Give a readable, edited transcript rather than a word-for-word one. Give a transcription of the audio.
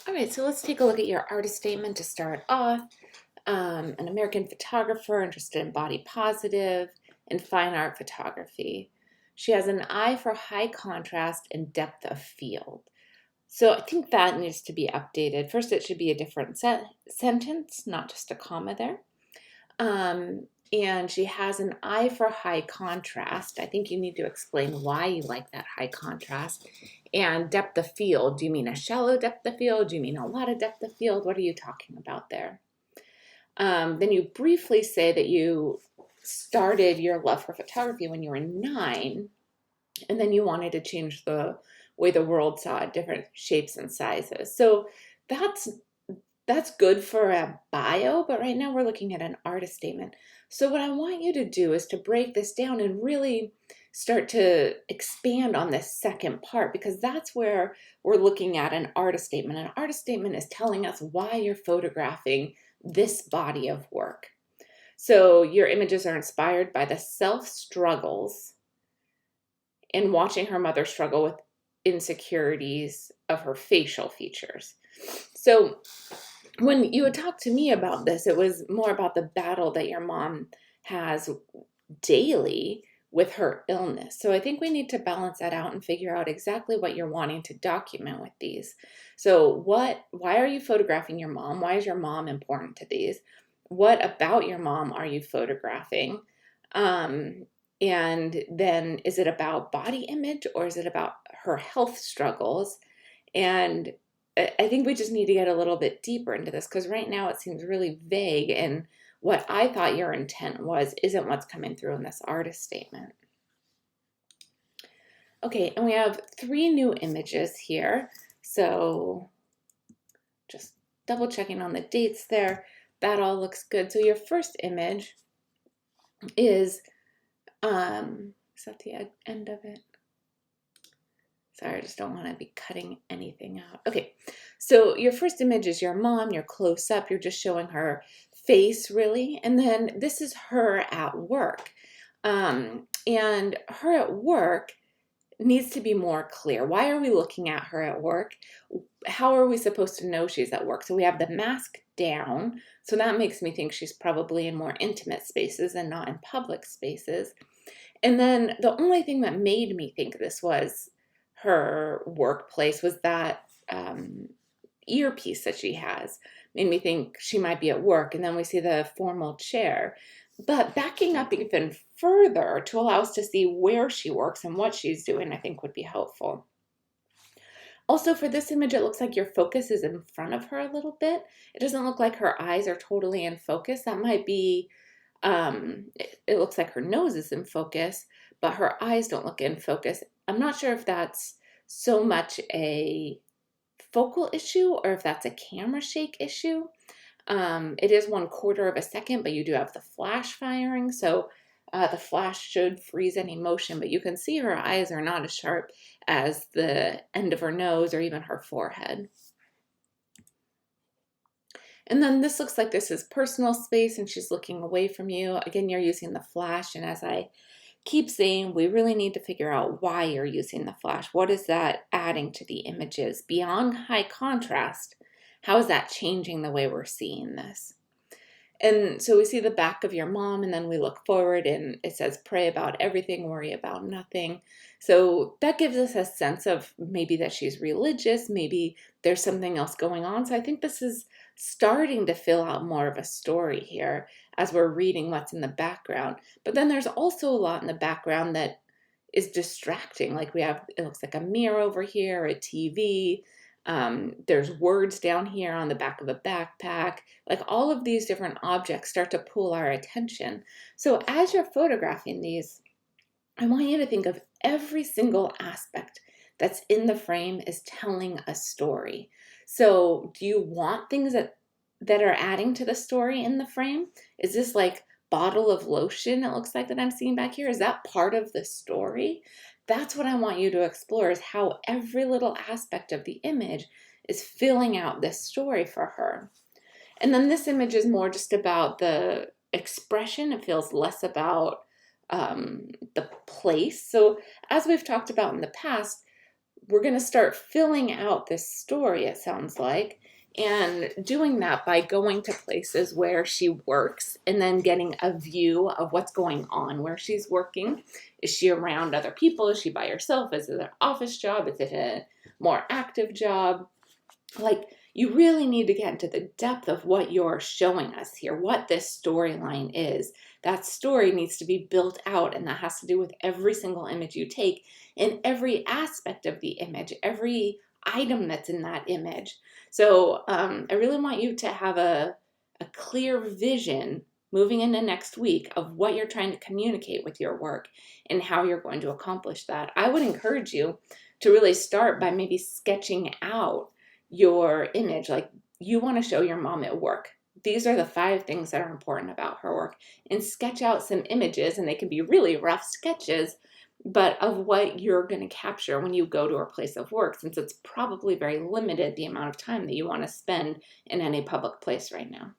All right, so let's take a look at your artist statement to start off. An American photographer interested in body positive and fine art photography. She has an eye for high contrast and depth of field. So I think that needs to be updated. First, it should be a different sentence, not just a comma there. And she has an eye for high contrast. I think you need to explain why you like that high contrast. And depth of field, do you mean a shallow depth of field? Do you mean a lot of depth of field? What are you talking about there? Then you briefly say that you started your love for photography when you were 9, and then you wanted to change the way the world saw it, different shapes and sizes. So that's good for a bio, but right now we're looking at an artist statement. So what I want you to do is to break this down and really start to expand on this second part, because that's where we're looking at an artist statement. An artist statement is telling us why you're photographing this body of work. So your images are inspired by the self-struggles in watching her mother struggle with insecurities of her facial features. So when you had talked to me about this, it was more about the battle that your mom has daily with her illness. So I think we need to balance that out and figure out exactly what you're wanting to document with these. So why are you photographing your mom? Why is your mom important to these? What about your mom are you photographing? And then is it about body image, or is it about her health struggles? And I think we just need to get a little bit deeper into this, because right now it seems really vague, and what I thought your intent was isn't what's coming through in this artist statement. Okay, and we have 3 new images here. So just double checking on the dates there. That all looks good. So your first image is that the end of it? Sorry, I just don't want to be cutting anything out. Okay, so your first image is your mom. You're close up. You're just showing her face, really. And then this is her at work. And her at work needs to be more clear. Why are we looking at her at work? How are we supposed to know she's at work? So we have the mask down. So that makes me think she's probably in more intimate spaces and not in public spaces. And then the only thing that made me think this was her workplace was that earpiece that she has. Made me think she might be at work. And then we see the formal chair. But backing up even further to allow us to see where she works and what she's doing, I think would be helpful. Also, for this image, it looks like your focus is in front of her a little bit. It doesn't look like her eyes are totally in focus. That might be, it looks like her nose is in focus, but her eyes don't look in focus. I'm not sure if that's so much a focal issue or if that's a camera shake issue. It is 1/4 of a second, but you do have the flash firing, so the flash should freeze any motion, but you can see her eyes are not as sharp as the end of her nose or even her forehead. And then this looks like this is personal space and she's looking away from you. Again, you're using the flash, and as I keep saying, we really need to figure out why you're using the flash. What is that adding to the images? Beyond high contrast, how is that changing the way we're seeing this? And so we see the back of your mom, and then we look forward and it says, pray about everything, worry about nothing. So that gives us a sense of maybe that she's religious, maybe there's something else going on. So I think this is starting to fill out more of a story here as we're reading what's in the background. But then there's also a lot in the background that is distracting. Like we have, it looks like a mirror over here, a TV. There's words down here on the back of a backpack. Like all of these different objects start to pull our attention. So as you're photographing these, I want you to think of every single aspect that's in the frame is telling a story. So do you want things that are adding to the story in the frame? Is this like bottle of lotion, it looks like, that I'm seeing back here? Is that part of the story? That's what I want you to explore, is how every little aspect of the image is filling out this story for her. And then this image is more just about the expression. It feels less about the place. So as we've talked about in the past, we're going to start filling out this story, it sounds like, and doing that by going to places where she works and then getting a view of what's going on where she's working. Is she around other people? Is she by herself? Is it an office job? Is it a more active job? Like, you really need to get into the depth of what you're showing us here, what this storyline is. That story needs to be built out, and that has to do with every single image you take and every aspect of the image, every item that's in that image. So I really want you to have a clear vision moving into next week of what you're trying to communicate with your work and how you're going to accomplish that. I would encourage you to really start by maybe sketching out your image. Like, you want to show your mom at work. These are the 5 things that are important about her work. And sketch out some images, and they can be really rough sketches, but of what you're going to capture when you go to her place of work, since it's probably very limited the amount of time that you want to spend in any public place right now.